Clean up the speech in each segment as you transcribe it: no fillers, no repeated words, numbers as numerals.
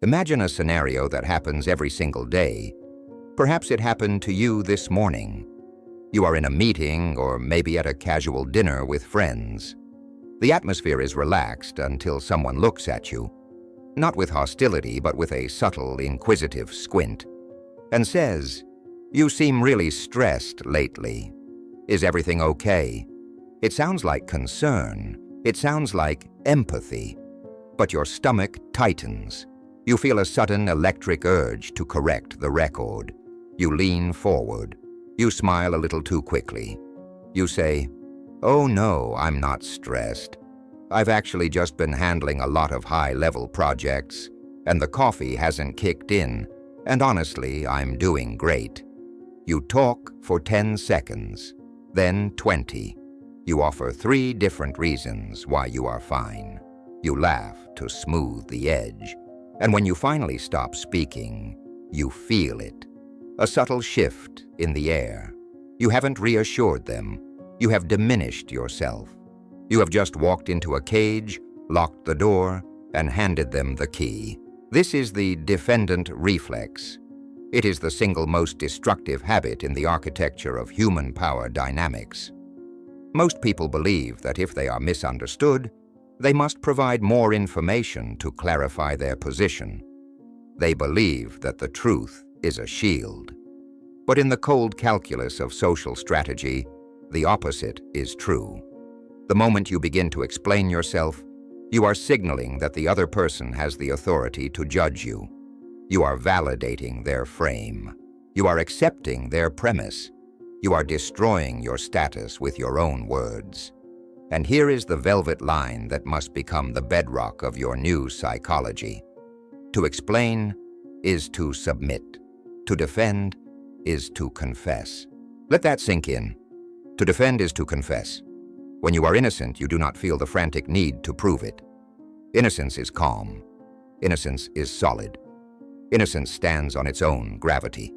Imagine a scenario that happens every single day. Perhaps it happened to you this morning. You are in a meeting or maybe at a casual dinner with friends. The atmosphere is relaxed until someone looks at you, not with hostility but with a subtle, inquisitive squint, and says, "You seem really stressed lately. Is everything okay?" It sounds like concern. It sounds like empathy. But your stomach tightens. You feel a sudden electric urge to correct the record. You lean forward. You smile a little too quickly. You say, "Oh no, I'm not stressed. I've actually just been handling a lot of high-level projects, and the coffee hasn't kicked in, and honestly, I'm doing great." You talk for 10 seconds, then 20. You offer 3 different reasons why you are fine. You laugh to smooth the edge. And when you finally stop speaking, you feel it. A subtle shift in the air. You haven't reassured them. You have diminished yourself. You have just walked into a cage, locked the door, and handed them the key. This is the defendant reflex. It is the single most destructive habit in the architecture of human power dynamics. Most people believe that if they are misunderstood, they must provide more information to clarify their position. They believe that the truth is a shield. But in the cold calculus of social strategy, the opposite is true. The moment you begin to explain yourself, you are signaling that the other person has the authority to judge you. You are validating their frame. You are accepting their premise. You are destroying your status with your own words. And here is the velvet line that must become the bedrock of your new psychology. To explain is to submit. To defend is to confess. Let that sink in. To defend is to confess. When you are innocent, you do not feel the frantic need to prove it. Innocence is calm. Innocence is solid. Innocence stands on its own gravity.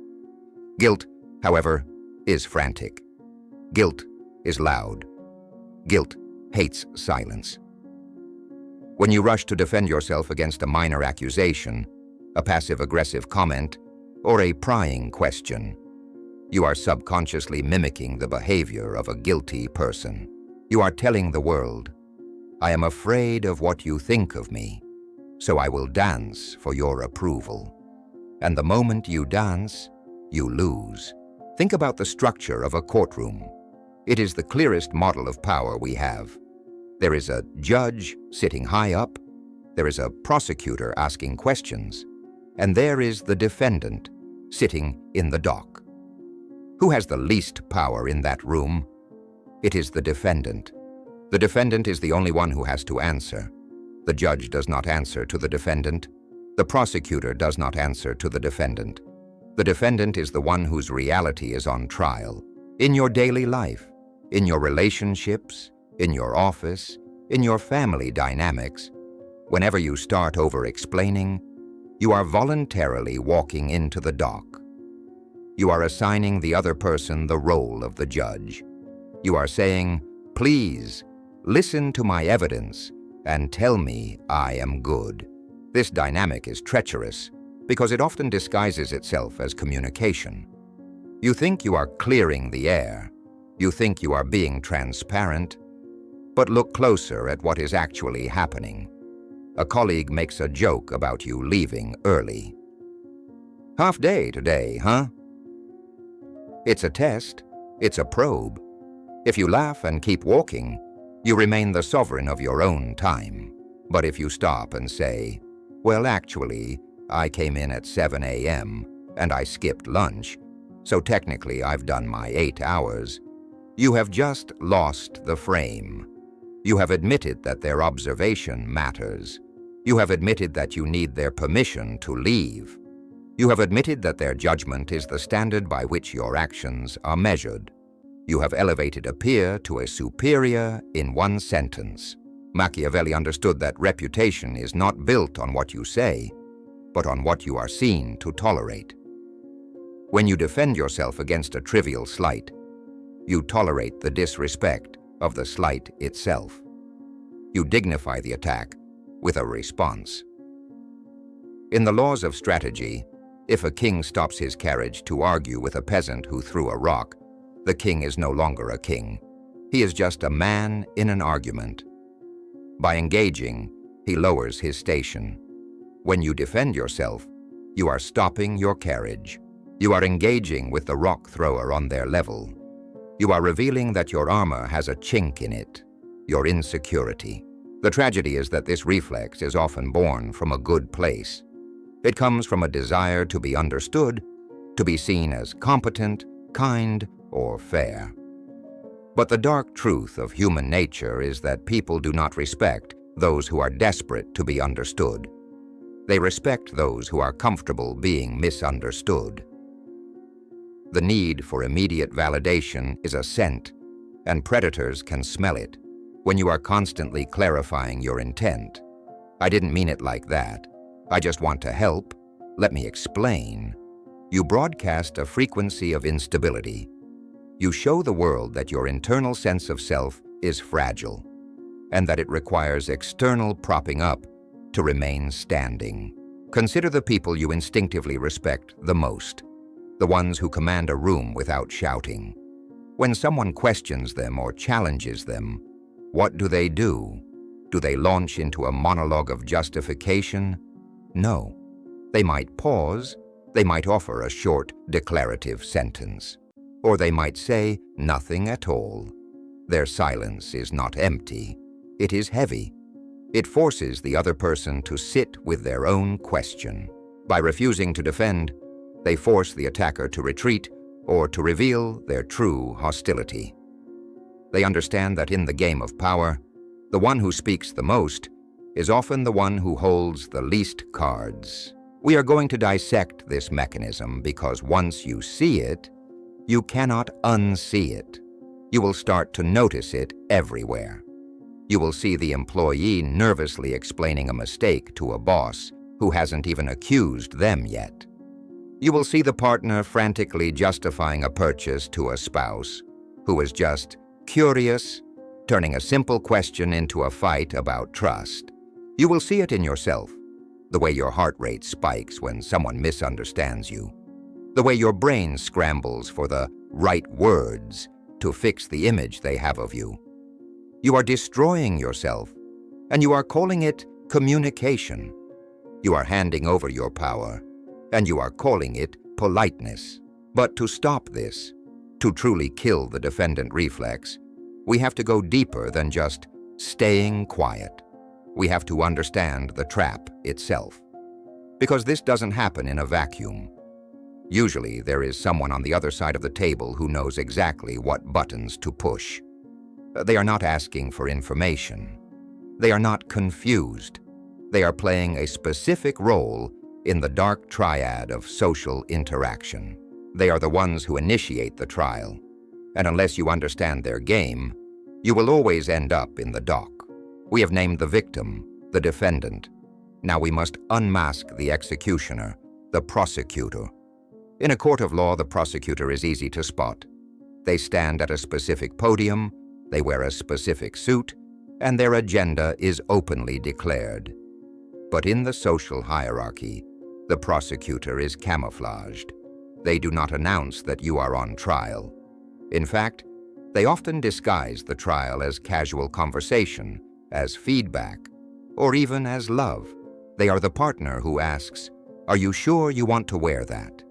Guilt, however, is frantic. Guilt is loud. Guilt hates silence. When you rush to defend yourself against a minor accusation, a passive-aggressive comment, or a prying question, you are subconsciously mimicking the behavior of a guilty person. You are telling the world, "I am afraid of what you think of me, so I will dance for your approval." And the moment you dance, you lose. Think about the structure of a courtroom. It is the clearest model of power we have. There is a judge sitting high up, there is a prosecutor asking questions, and there is the defendant sitting in the dock. Who has the least power in that room? It is the defendant. The defendant is the only one who has to answer. The judge does not answer to the defendant. The prosecutor does not answer to the defendant. The defendant is the one whose reality is on trial. In your daily life, in your relationships, in your office, in your family dynamics, whenever you start over-explaining, you are voluntarily walking into the dock. You are assigning the other person the role of the judge. You are saying, "Please, listen to my evidence and tell me I am good." This dynamic is treacherous because it often disguises itself as communication. You think you are clearing the air. You think you are being transparent. But look closer at what is actually happening. A colleague makes a joke about you leaving early. "Half day today, huh?" It's a test. It's a probe. If you laugh and keep walking, you remain the sovereign of your own time. But if you stop and say, "Well, actually, I came in at 7 a.m. and I skipped lunch, so technically I've done my 8 hours," you have just lost the frame. You have admitted that their observation matters. You have admitted that you need their permission to leave. You have admitted that their judgment is the standard by which your actions are measured. You have elevated a peer to a superior in one sentence. Machiavelli understood that reputation is not built on what you say, but on what you are seen to tolerate. When you defend yourself against a trivial slight, you tolerate the disrespect of the slight itself. You dignify the attack with a response. In the laws of strategy, if a king stops his carriage to argue with a peasant who threw a rock, the king is no longer a king. He is just a man in an argument. By engaging, he lowers his station. When you defend yourself, you are stopping your carriage. You are engaging with the rock thrower on their level. You are revealing that your armor has a chink in it, your insecurity. The tragedy is that this reflex is often born from a good place. It comes from a desire to be understood, to be seen as competent, kind, or fair. But the dark truth of human nature is that people do not respect those who are desperate to be understood. They respect those who are comfortable being misunderstood. The need for immediate validation is a scent, and predators can smell it when you are constantly clarifying your intent. I didn't mean it like that. I just want to help. Let me explain. You broadcast a frequency of instability. You show the world that your internal sense of self is fragile, and that it requires external propping up to remain standing. Consider the people you instinctively respect the most, the ones who command a room without shouting. When someone questions them or challenges them, what do? Do they launch into a monologue of justification? No. They might pause, they might offer a short, declarative sentence, or they might say nothing at all. Their silence is not empty, it is heavy. It forces the other person to sit with their own question. By refusing to defend, they force the attacker to retreat or to reveal their true hostility. They understand that in the game of power, the one who speaks the most is often the one who holds the least cards. We are going to dissect this mechanism because once you see it, you cannot unsee it. You will start to notice it everywhere. You will see the employee nervously explaining a mistake to a boss who hasn't even accused them yet. You will see the partner frantically justifying a purchase to a spouse who is just curious, turning a simple question into a fight about trust. You will see it in yourself, the way your heart rate spikes when someone misunderstands you, the way your brain scrambles for the right words to fix the image they have of you. You are destroying yourself, and you are calling it communication. You are handing over your power, and you are calling it politeness. But to stop this, to truly kill the defendant reflex, we have to go deeper than just staying quiet. We have to understand the trap itself. Because this doesn't happen in a vacuum. Usually there is someone on the other side of the table who knows exactly what buttons to push. They are not asking for information. They are not confused. They are playing a specific role in the dark triad of social interaction. They are the ones who initiate the trial, and unless you understand their game, you will always end up in the dock. We have named the victim, the defendant. Now we must unmask the executioner, the prosecutor. In a court of law, the prosecutor is easy to spot. They stand at a specific podium, they wear a specific suit, and their agenda is openly declared. But in the social hierarchy, the prosecutor is camouflaged. They do not announce that you are on trial. In fact, they often disguise the trial as casual conversation, as feedback, or even as love. They are the partner who asks, "Are you sure you want to wear that?"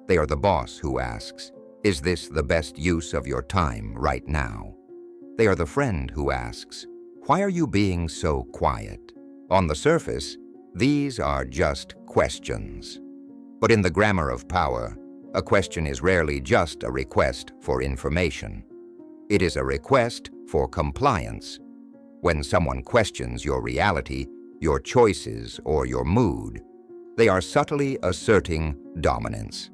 They are the boss who asks, "Is this the best use of your time right now?" They are the friend who asks, "Why are you being so quiet?" On the surface, these are just questions. But in the grammar of power, a question is rarely just a request for information. It is a request for compliance. When someone questions your reality, your choices, or your mood, they are subtly asserting dominance.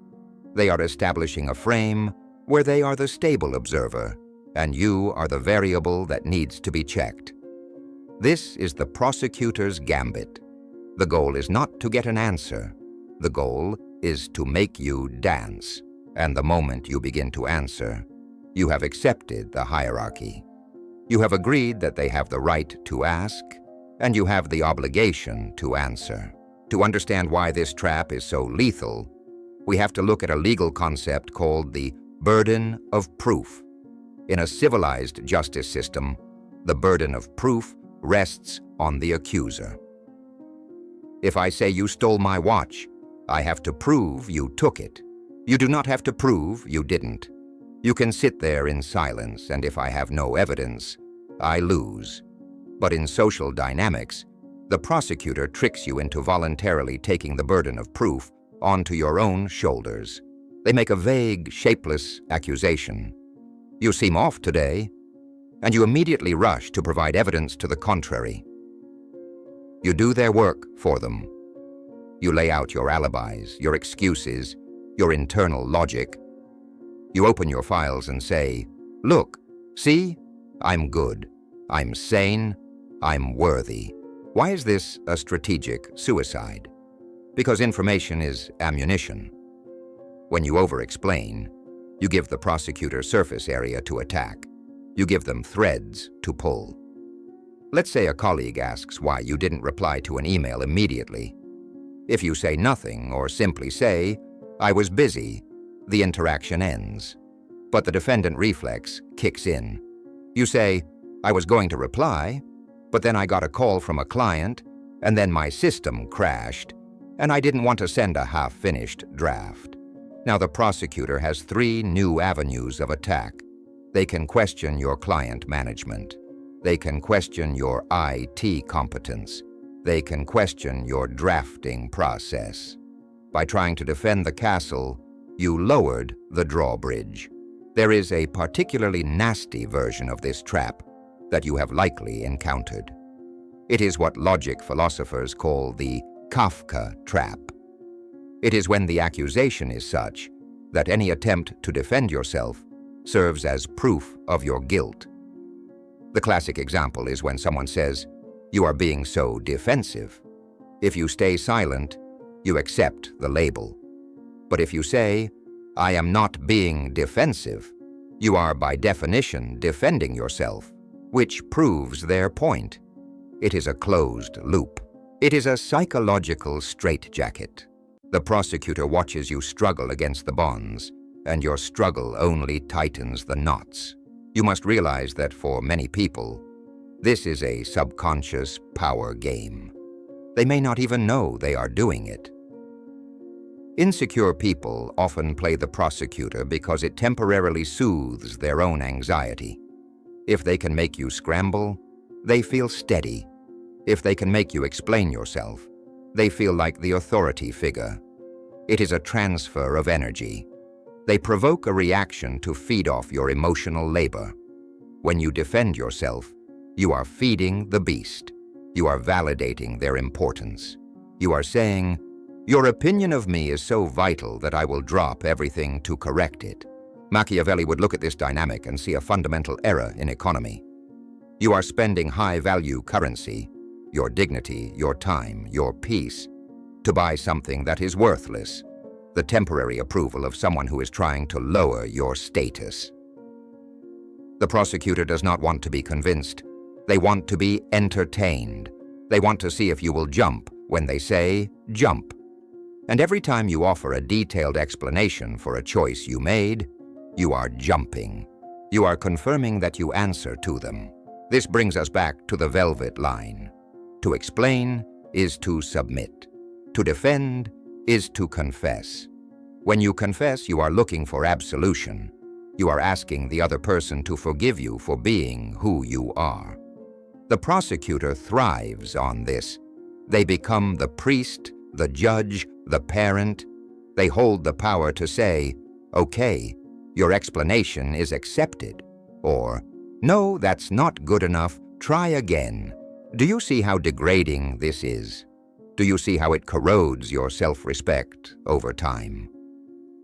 They are establishing a frame where they are the stable observer, and you are the variable that needs to be checked. This is the prosecutor's gambit. The goal is not to get an answer. The goal is to make you dance. And the moment you begin to answer, you have accepted the hierarchy. You have agreed that they have the right to ask, and you have the obligation to answer. To understand why this trap is so lethal, we have to look at a legal concept called the burden of proof. In a civilized justice system, the burden of proof rests on the accuser. If I say you stole my watch, I have to prove you took it. You do not have to prove you didn't. You can sit there in silence, and if I have no evidence, I lose. But in social dynamics, the prosecutor tricks you into voluntarily taking the burden of proof onto your own shoulders. They make a vague, shapeless accusation. You seem off today, and you immediately rush to provide evidence to the contrary. You do their work for them. You lay out your alibis, your excuses, your internal logic. You open your files and say, "Look, see, I'm good, I'm sane, I'm worthy." Why is this a strategic suicide? Because information is ammunition. When you over-explain, you give the prosecutor surface area to attack. You give them threads to pull. Let's say a colleague asks why you didn't reply to an email immediately. If you say nothing or simply say, "I was busy," the interaction ends. But the defendant reflex kicks in. You say, "I was going to reply, but then I got a call from a client, and then my system crashed, and I didn't want to send a half-finished draft." Now the prosecutor has 3 new avenues of attack. They can question your client management. They can question your IT competence. They can question your drafting process. By trying to defend the castle, you lowered the drawbridge. There is a particularly nasty version of this trap that you have likely encountered. It is what logic philosophers call the Kafka trap. It is when the accusation is such that any attempt to defend yourself serves as proof of your guilt. The classic example is when someone says, "You are being so defensive." If you stay silent, you accept the label. But if you say, "I am not being defensive," you are by definition defending yourself, which proves their point. It is a closed loop. It is a psychological straitjacket. The prosecutor watches you struggle against the bonds, and your struggle only tightens the knots. You must realize that for many people, this is a subconscious power game. They may not even know they are doing it. Insecure people often play the prosecutor because it temporarily soothes their own anxiety. If they can make you scramble, they feel steady. If they can make you explain yourself, they feel like the authority figure. It is a transfer of energy. They provoke a reaction to feed off your emotional labor. When you defend yourself, you are feeding the beast. You are validating their importance. You are saying, "Your opinion of me is so vital that I will drop everything to correct it." Machiavelli would look at this dynamic and see a fundamental error in economy. You are spending high-value currency, your dignity, your time, your peace, to buy something that is worthless, the temporary approval of someone who is trying to lower your status. The prosecutor does not want to be convinced. They want to be entertained. They want to see if you will jump when they say, "Jump." And every time you offer a detailed explanation for a choice you made, you are jumping. You are confirming that you answer to them. This brings us back to the velvet line. To explain is to submit. To defend is to confess. When you confess, you are looking for absolution. You are asking the other person to forgive you for being who you are. The prosecutor thrives on this. They become the priest, the judge, the parent. They hold the power to say, "Okay, your explanation is accepted," or, "No, that's not good enough, try again." Do you see how degrading this is? Do you see how it corrodes your self-respect over time?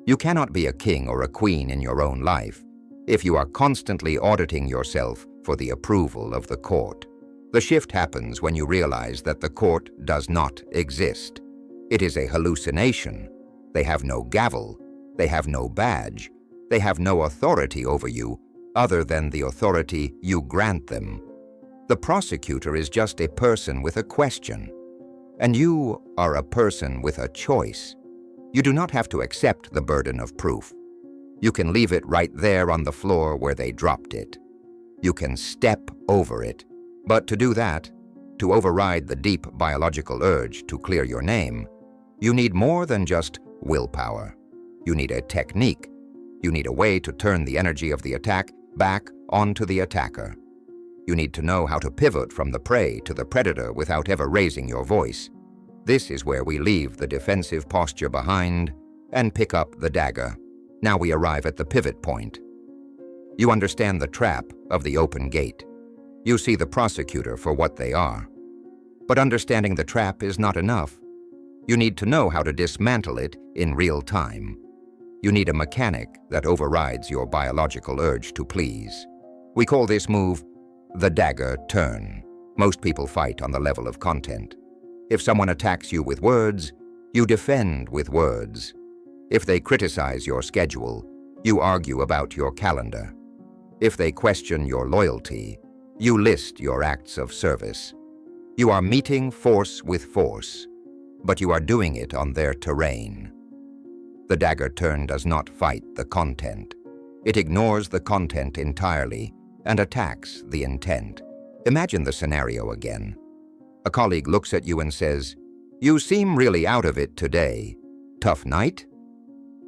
You cannot be a king or a queen in your own life if you are constantly auditing yourself for the approval of the court. The shift happens when you realize that the court does not exist. It is a hallucination. They have no gavel. They have no badge. They have no authority over you other than the authority you grant them. The prosecutor is just a person with a question. And you are a person with a choice. You do not have to accept the burden of proof. You can leave it right there on the floor where they dropped it. You can step over it. But to do that, to override the deep biological urge to clear your name, you need more than just willpower. You need a technique. You need a way to turn the energy of the attack back onto the attacker. You need to know how to pivot from the prey to the predator without ever raising your voice. This is where we leave the defensive posture behind and pick up the dagger. Now we arrive at the pivot point. You understand the trap of the open gate. You see the prosecutor for what they are. But understanding the trap is not enough. You need to know how to dismantle it in real time. You need a mechanic that overrides your biological urge to please. We call this move the dagger turn. Most people fight on the level of content. If someone attacks you with words, you defend with words. If they criticize your schedule, you argue about your calendar. If they question your loyalty, you list your acts of service. You are meeting force with force, but you are doing it on their terrain. The dagger turn does not fight the content. It ignores the content entirely and attacks the intent. Imagine the scenario again. A colleague looks at you and says, "You seem really out of it today. Tough night?"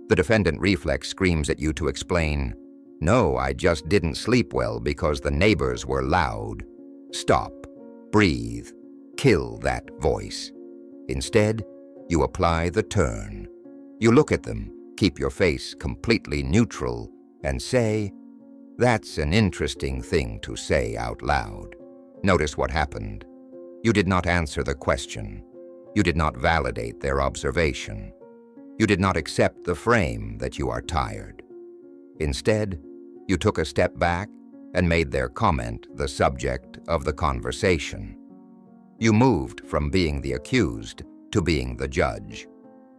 The defendant reflex screams at you to explain, "No, I just didn't sleep well because the neighbors were loud." Stop, breathe, kill that voice. Instead, you apply the turn. You look at them, keep your face completely neutral, and say, "That's an interesting thing to say out loud." Notice what happened. You did not answer the question. You did not validate their observation. You did not accept the frame that you are tired. Instead, you took a step back and made their comment the subject of the conversation. You moved from being the accused to being the judge.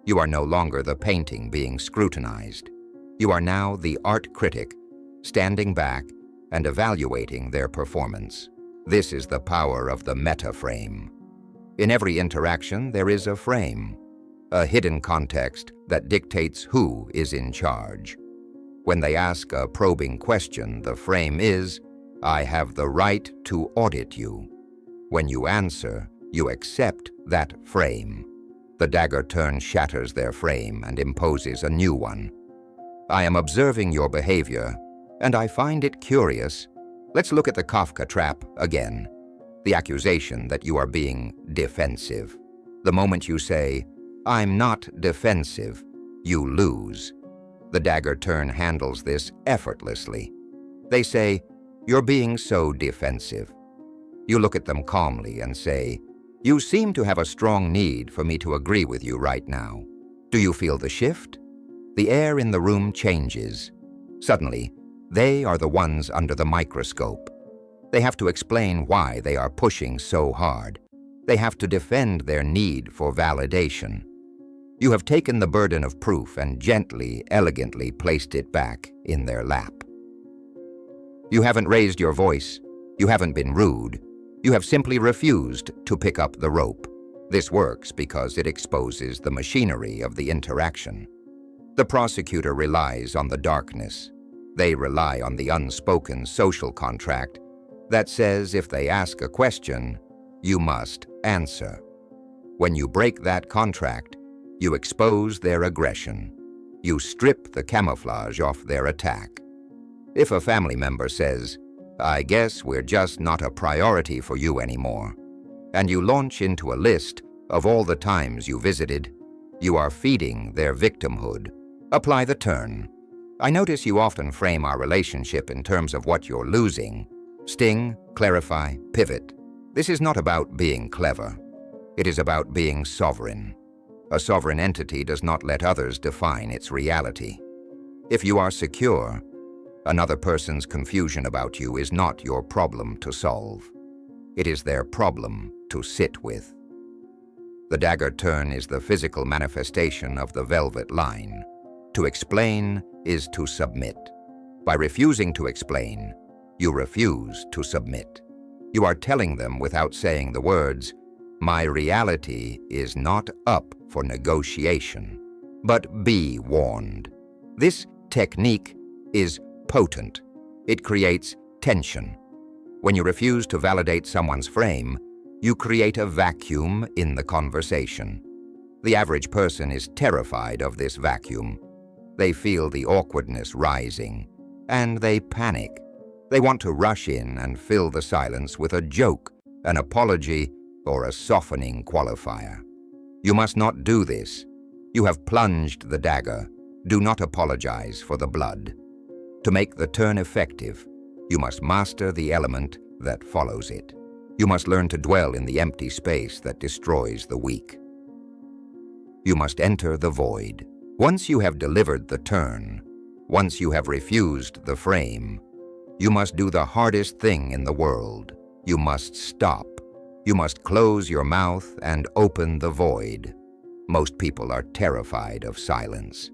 You are no longer the painting being scrutinized. You are now the art critic, standing back and evaluating their performance. This is the power of the meta frame. In every interaction, there is a frame, a hidden context that dictates who is in charge. When they ask a probing question, the frame is, "I have the right to audit you." When you answer, you accept that frame. The dagger turn shatters their frame and imposes a new one. "I am observing your behavior, and I find it curious." Let's look at the Kafka trap again. The accusation that you are being defensive. The moment you say, "I'm not defensive," you lose. The dagger turn handles this effortlessly. They say, "You're being so defensive." You look at them calmly and say, "You seem to have a strong need for me to agree with you right now. Do you feel the shift?" The air in the room changes. Suddenly, they are the ones under the microscope. They have to explain why they are pushing so hard. They have to defend their need for validation. You have taken the burden of proof and gently, elegantly placed it back in their lap. You haven't raised your voice. You haven't been rude. You have simply refused to pick up the rope. This works because it exposes the machinery of the interaction. The prosecutor relies on the darkness. They rely on the unspoken social contract that says if they ask a question, you must answer. When you break that contract, you expose their aggression. You strip the camouflage off their attack. If a family member says, "I guess we're just not a priority for you anymore," and you launch into a list of all the times you visited, you are feeding their victimhood. Apply the turn. I notice you often frame our relationship in terms of what you're losing. Sting, clarify, pivot. This is not about being clever. It is about being sovereign. A sovereign entity does not let others define its reality. If you are secure, another person's confusion about you is not your problem to solve. It is their problem to sit with. The dagger turn is the physical manifestation of the velvet line. To explain is to submit. By refusing to explain, you refuse to submit. You are telling them without saying the words, My reality is not up for negotiation. But be warned. This technique is potent. It creates tension. When you refuse to validate someone's frame, you create a vacuum in the conversation. The average person is terrified of this vacuum. They feel the awkwardness rising, and they panic. They want to rush in and fill the silence with a joke, an apology, or a softening qualifier. You must not do this. You have plunged the dagger. Do not apologize for the blood. To make the turn effective, you must master the element that follows it. You must learn to dwell in the empty space that destroys the weak. You must enter the void. Once you have delivered the turn, once you have refused the frame, you must do the hardest thing in the world. You must stop. You must close your mouth and open the void. Most people are terrified of silence.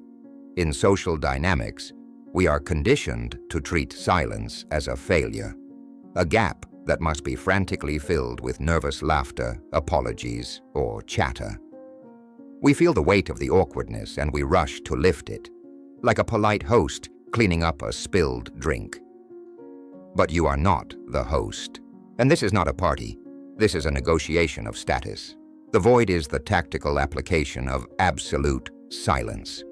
In social dynamics, we are conditioned to treat silence as a failure, a gap that must be frantically filled with nervous laughter, apologies, or chatter. We feel the weight of the awkwardness and we rush to lift it, like a polite host cleaning up a spilled drink. But you are not the host. And this is not a party. This is a negotiation of status. The void is the tactical application of absolute silence.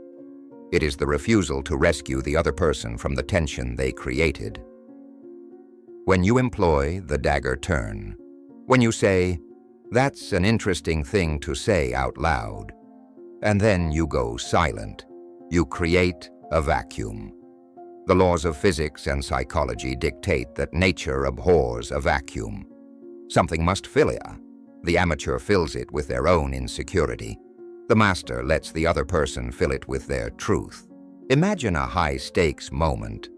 It is the refusal to rescue the other person from the tension they created. When you employ the dagger turn, when you say, "That's an interesting thing to say out loud," and then you go silent, you create a vacuum. The laws of physics and psychology dictate that nature abhors a vacuum. Something must fill it. The amateur fills it with their own insecurity. The master lets the other person fill it with their truth. Imagine a high-stakes moment.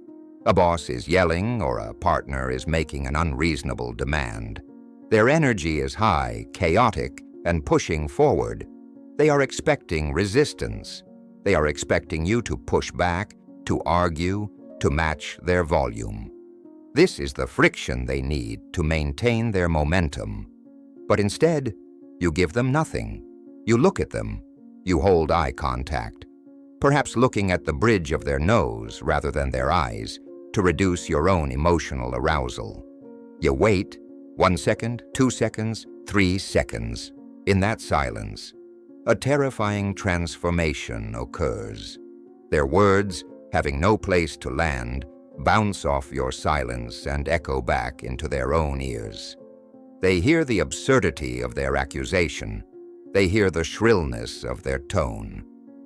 A boss is yelling or a partner is making an unreasonable demand. Their energy is high, chaotic, and pushing forward. They are expecting resistance. They are expecting you to push back, to argue, to match their volume. This is the friction they need to maintain their momentum. But instead, you give them nothing. You look at them. You hold eye contact, perhaps looking at the bridge of their nose rather than their eyes, to reduce your own emotional arousal. You wait 1 second, 2 seconds, 3 seconds. In that silence, a terrifying transformation occurs. Their words, having no place to land, bounce off your silence and echo back into their own ears. They hear the absurdity of their accusation. They hear the shrillness of their tone.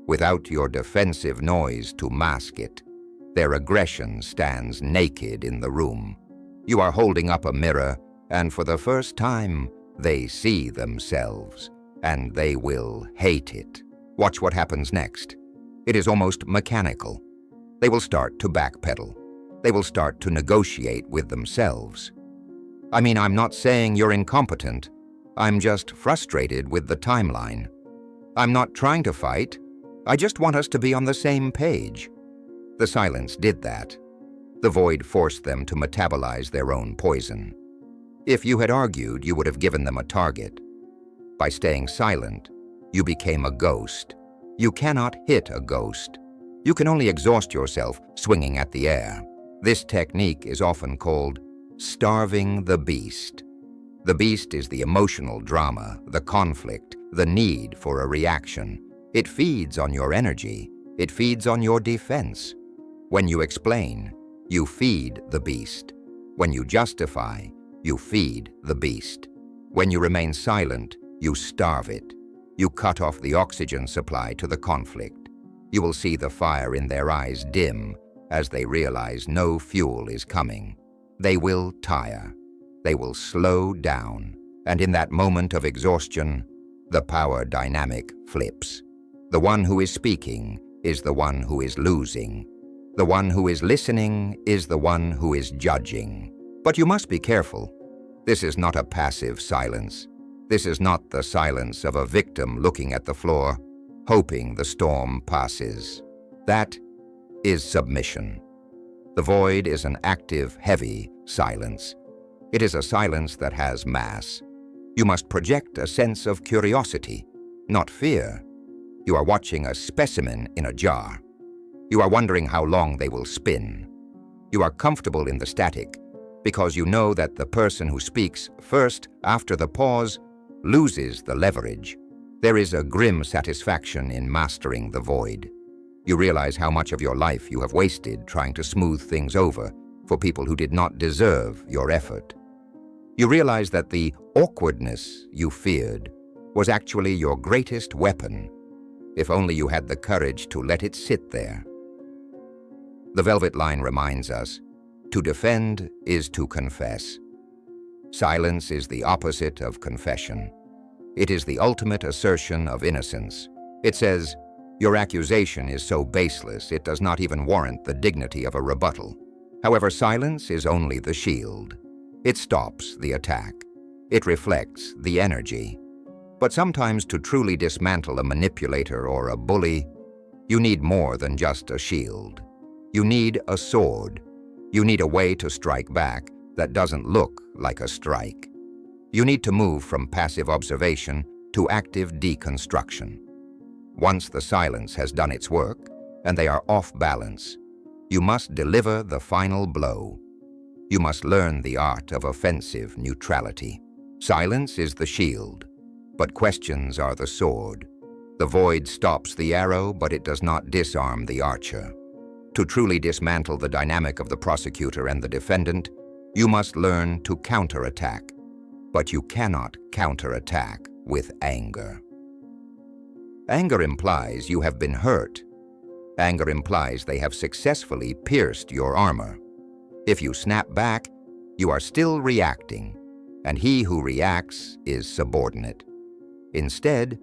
Without your defensive noise to mask it, their aggression stands naked in the room. You are holding up a mirror, and for the first time, they see themselves, and they will hate it. Watch what happens next. It is almost mechanical. They will start to backpedal. They will start to negotiate with themselves. I'm not saying you're incompetent. I'm just frustrated with the timeline. I'm not trying to fight. I just want us to be on the same page. The silence did that. The void forced them to metabolize their own poison. If you had argued, you would have given them a target. By staying silent, you became a ghost. You cannot hit a ghost. You can only exhaust yourself swinging at the air. This technique is often called starving the beast. The beast is the emotional drama, the conflict, the need for a reaction. It feeds on your energy. It feeds on your defense. When you explain, you feed the beast. When you justify, you feed the beast. When you remain silent, you starve it. You cut off the oxygen supply to the conflict. You will see the fire in their eyes dim as they realize no fuel is coming. They will tire. They will slow down. And in that moment of exhaustion, the power dynamic flips. The one who is speaking is the one who is losing. The one who is listening is the one who is judging. But you must be careful. This is not a passive silence. This is not the silence of a victim looking at the floor, hoping the storm passes. That is submission. The void is an active, heavy silence. It is a silence that has mass. You must project a sense of curiosity, not fear. You are watching a specimen in a jar. You are wondering how long they will spin. You are comfortable in the static because you know that the person who speaks first after the pause loses the leverage. There is a grim satisfaction in mastering the void. You realize how much of your life you have wasted trying to smooth things over for people who did not deserve your effort. You realize that the awkwardness you feared was actually your greatest weapon, if only you had the courage to let it sit there. The velvet line reminds us, to defend is to confess. Silence is the opposite of confession. It is the ultimate assertion of innocence. It says, your accusation is so baseless it does not even warrant the dignity of a rebuttal. However, silence is only the shield. It stops the attack. It reflects the energy. But sometimes to truly dismantle a manipulator or a bully, you need more than just a shield. You need a sword. You need a way to strike back that doesn't look like a strike. You need to move from passive observation to active deconstruction. Once the silence has done its work and they are off balance, you must deliver the final blow. You must learn the art of offensive neutrality. Silence is the shield, but questions are the sword. The void stops the arrow, but it does not disarm the archer. To truly dismantle the dynamic of the prosecutor and the defendant, you must learn to counterattack. But you cannot counterattack with anger. Anger implies you have been hurt. Anger implies they have successfully pierced your armor. If you snap back, you are still reacting, and he who reacts is subordinate. Instead,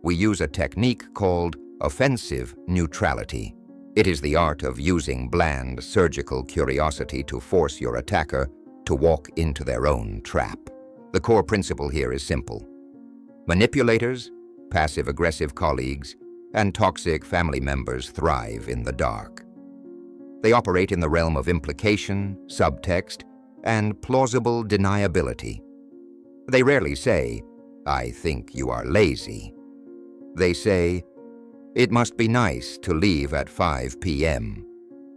we use a technique called offensive neutrality. It is the art of using bland, surgical curiosity to force your attacker to walk into their own trap. The core principle here is simple. Manipulators, passive-aggressive colleagues, and toxic family members thrive in the dark. They operate in the realm of implication, subtext, and plausible deniability. They rarely say, "I think you are lazy." They say, "It must be nice to leave at 5 p.m.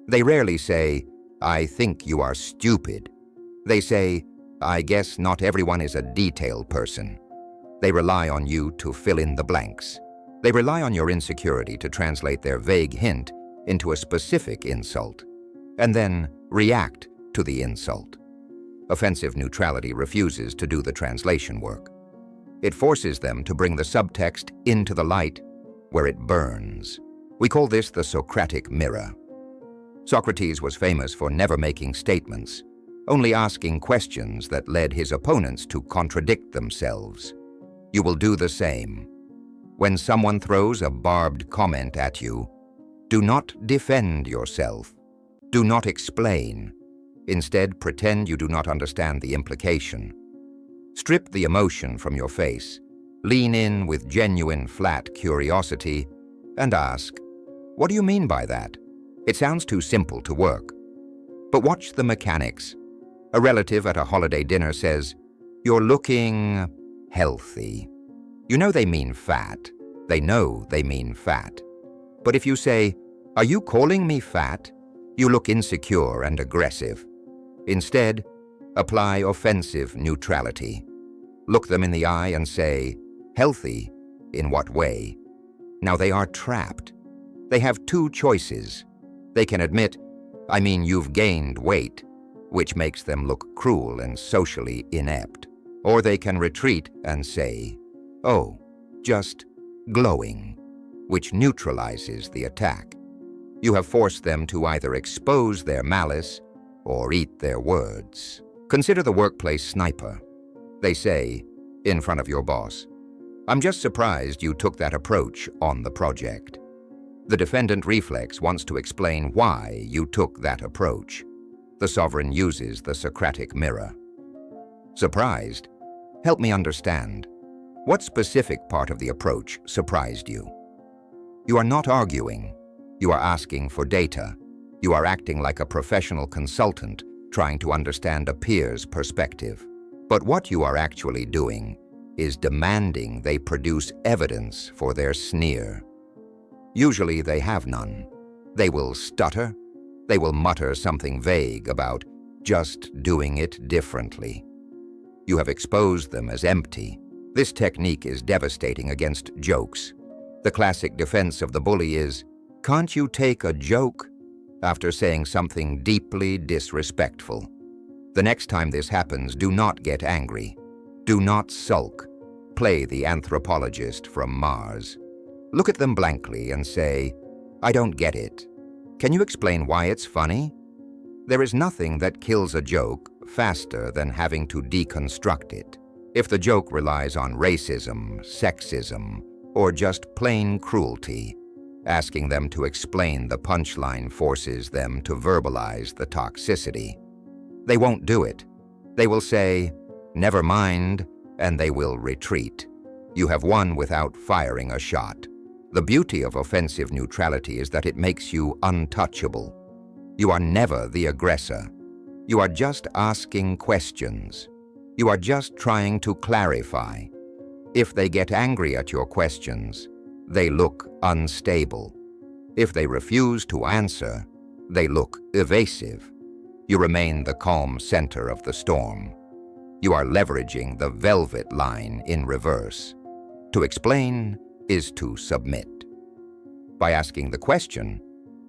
They rarely say, "I think you are stupid." They say, "I guess not everyone is a detail person." They rely on you to fill in the blanks. They rely on your insecurity to translate their vague hint into a specific insult, and then react to the insult. Offensive neutrality refuses to do the translation work. It forces them to bring the subtext into the light where it burns. We call this the Socratic mirror. Socrates was famous for never making statements, only asking questions that led his opponents to contradict themselves. You will do the same. When someone throws a barbed comment at you, do not defend yourself. Do not explain. Instead, pretend you do not understand the implication. Strip the emotion from your face, lean in with genuine, flat curiosity, and ask, "What do you mean by that? It sounds too simple to work." But watch the mechanics. A relative at a holiday dinner says, "You're looking healthy." You know they mean fat. They know they mean fat. But if you say, "Are you calling me fat?" you look insecure and aggressive. Instead, apply offensive neutrality. Look them in the eye and say, "Healthy? In what way?" Now they are trapped. They have two choices. They can admit, "I mean, you've gained weight," which makes them look cruel and socially inept. Or they can retreat and say, "Oh, just glowing," which neutralizes the attack. You have forced them to either expose their malice or eat their words. Consider the workplace sniper. They say, in front of your boss, "I'm just surprised you took that approach on the project." The defendant reflex wants to explain why you took that approach. The sovereign uses the Socratic mirror. Surprised? Help me understand. What specific part of the approach surprised you? You are not arguing. You are asking for data. You are acting like a professional consultant trying to understand a peer's perspective. But what you are actually doing is demanding they produce evidence for their sneer. Usually they have none. They will stutter. They will mutter something vague about just doing it differently. You have exposed them as empty. This technique is devastating against jokes. The classic defense of the bully is, "Can't you take a joke?" after saying something deeply disrespectful. The next time this happens, do not get angry. Do not sulk. Play the anthropologist from Mars. Look at them blankly and say, "I don't get it. Can you explain why it's funny?" There is nothing that kills a joke faster than having to deconstruct it. If the joke relies on racism, sexism, or just plain cruelty, asking them to explain the punchline forces them to verbalize the toxicity. They won't do it. They will say, "Never mind," and they will retreat. You have won without firing a shot. The beauty of offensive neutrality is that it makes you untouchable. You are never the aggressor. You are just asking questions. You are just trying to clarify. If they get angry at your questions, they look unstable. If they refuse to answer, they look evasive. You remain the calm center of the storm. You are leveraging the velvet line in reverse. To explain is to submit. By asking the question,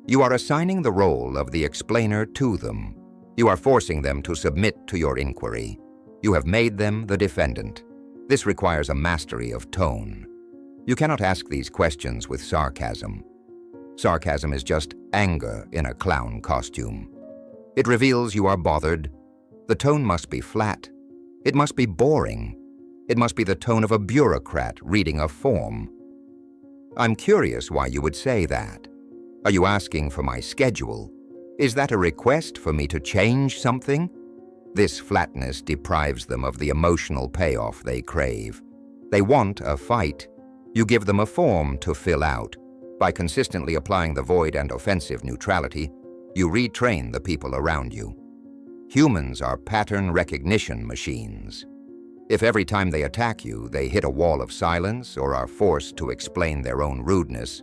you are assigning the role of the explainer to them. You are forcing them to submit to your inquiry. You have made them the defendant. This requires a mastery of tone. You cannot ask these questions with sarcasm. Sarcasm is just anger in a clown costume. It reveals you are bothered. The tone must be flat. It must be boring. It must be the tone of a bureaucrat reading a form. I'm curious why you would say that. Are you asking for my schedule? Is that a request for me to change something? This flatness deprives them of the emotional payoff they crave. They want a fight. You give them a form to fill out. By consistently applying the void and offensive neutrality, you retrain the people around you. Humans are pattern recognition machines. If every time they attack you, they hit a wall of silence or are forced to explain their own rudeness,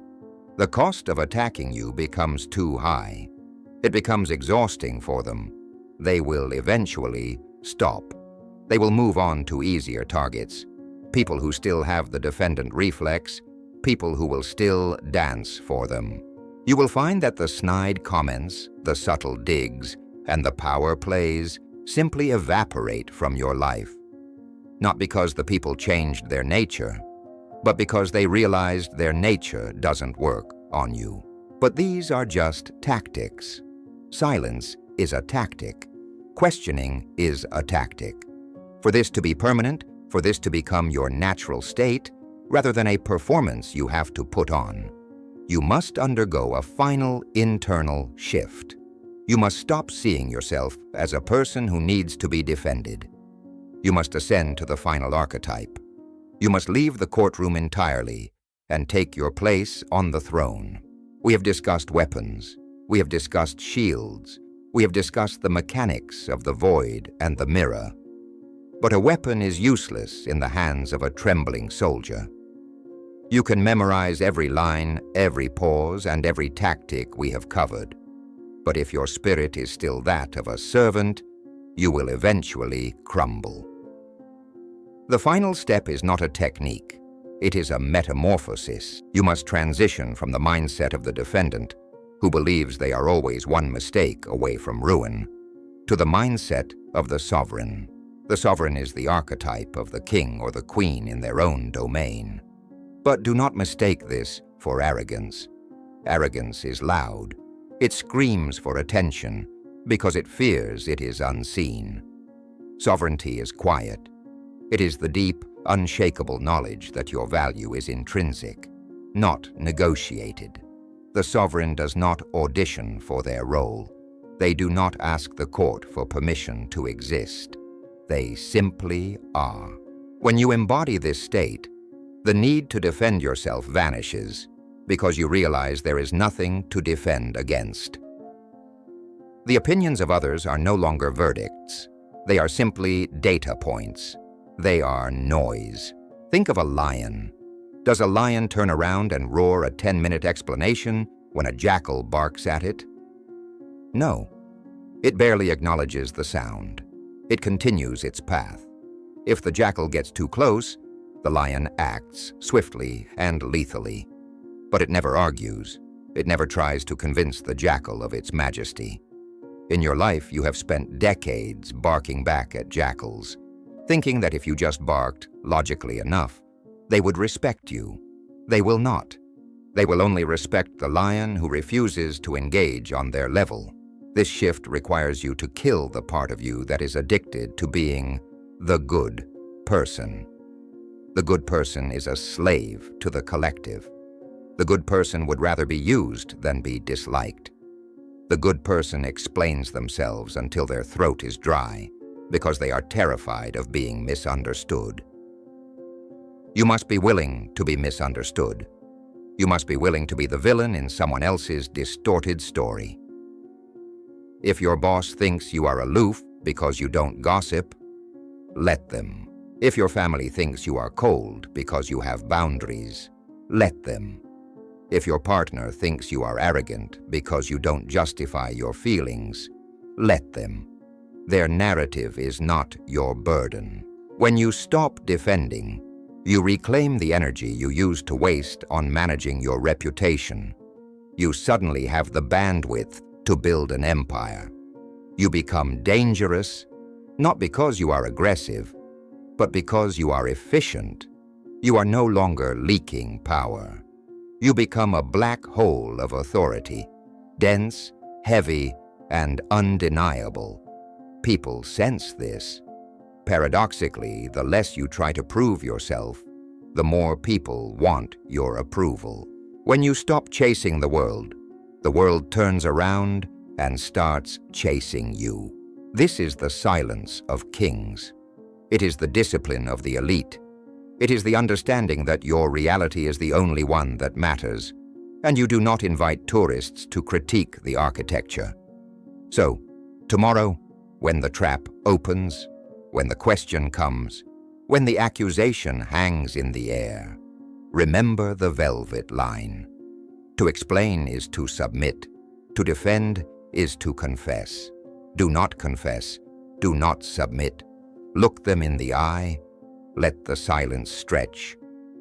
the cost of attacking you becomes too high. It becomes exhausting for them. They will eventually stop. They will move on to easier targets, people who still have the defendant reflex, people who will still dance for them. You will find that the snide comments, the subtle digs, and the power plays simply evaporate from your life. Not because the people changed their nature, but because they realized their nature doesn't work on you. But these are just tactics. Silence is a tactic. Questioning is a tactic. For this to be permanent, for this to become your natural state, rather than a performance you have to put on, you must undergo a final internal shift. You must stop seeing yourself as a person who needs to be defended. You must ascend to the final archetype. You must leave the courtroom entirely and take your place on the throne. We have discussed weapons. We have discussed shields. We have discussed the mechanics of the void and the mirror. But a weapon is useless in the hands of a trembling soldier. You can memorize every line, every pause, and every tactic we have covered. But if your spirit is still that of a servant, you will eventually crumble. The final step is not a technique. It is a metamorphosis. You must transition from the mindset of the defendant, who believes they are always one mistake away from ruin, to the mindset of the sovereign. The sovereign is the archetype of the king or the queen in their own domain. But do not mistake this for arrogance. Arrogance is loud. It screams for attention because it fears it is unseen. Sovereignty is quiet. It is the deep, unshakable knowledge that your value is intrinsic, not negotiated. The sovereign does not audition for their role. They do not ask the court for permission to exist. They simply are. When you embody this state, the need to defend yourself vanishes because you realize there is nothing to defend against. The opinions of others are no longer verdicts. They are simply data points. They are noise. Think of a lion. Does a lion turn around and roar a 10-minute explanation when a jackal barks at it? No. It barely acknowledges the sound. It continues its path. If the jackal gets too close, the lion acts swiftly and lethally. But it never argues. It never tries to convince the jackal of its majesty. In your life, you have spent decades barking back at jackals, thinking that if you just barked logically enough, they would respect you. They will not. They will only respect the lion who refuses to engage on their level. This shift requires you to kill the part of you that is addicted to being the good person. The good person is a slave to the collective. The good person would rather be used than be disliked. The good person explains themselves until their throat is dry because they are terrified of being misunderstood. You must be willing to be misunderstood. You must be willing to be the villain in someone else's distorted story. If your boss thinks you are aloof because you don't gossip, let them. If your family thinks you are cold because you have boundaries, let them. If your partner thinks you are arrogant because you don't justify your feelings, let them. Their narrative is not your burden. When you stop defending, you reclaim the energy you used to waste on managing your reputation. You suddenly have the bandwidth to build an empire. You become dangerous, not because you are aggressive, but because you are efficient. You are no longer leaking power. You become a black hole of authority, dense, heavy, and undeniable. People sense this. Paradoxically, the less you try to prove yourself, the more people want your approval. When you stop chasing the world turns around and starts chasing you. This is the silence of kings. It is the discipline of the elite. It is the understanding that your reality is the only one that matters, and you do not invite tourists to critique the architecture. So, tomorrow, when the trap opens, when the question comes, when the accusation hangs in the air, remember the velvet line. To explain is to submit. To defend is to confess. Do not confess. Do not submit. Look them in the eye. Let the silence stretch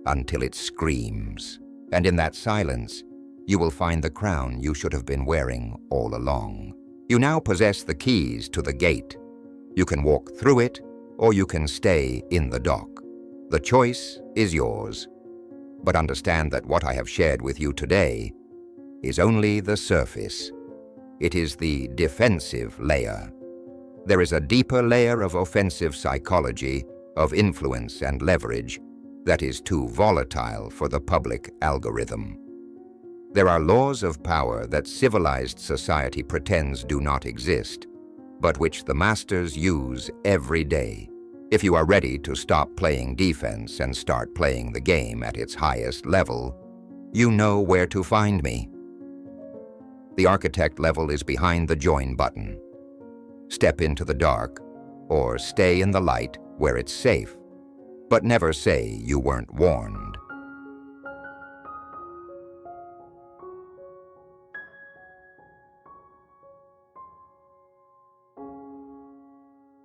until it screams. And in that silence, you will find the crown you should have been wearing all along. You now possess the keys to the gate. You can walk through it, or you can stay in the dock. The choice is yours. But understand that what I have shared with you today is only the surface. It is the defensive layer. There is a deeper layer of offensive psychology, of influence and leverage, that is too volatile for the public algorithm. There are laws of power that civilized society pretends do not exist, but which the masters use every day. If you are ready to stop playing defense and start playing the game at its highest level, you know where to find me. The architect level is behind the join button. Step into the dark, or stay in the light where it's safe, but never say you weren't warned.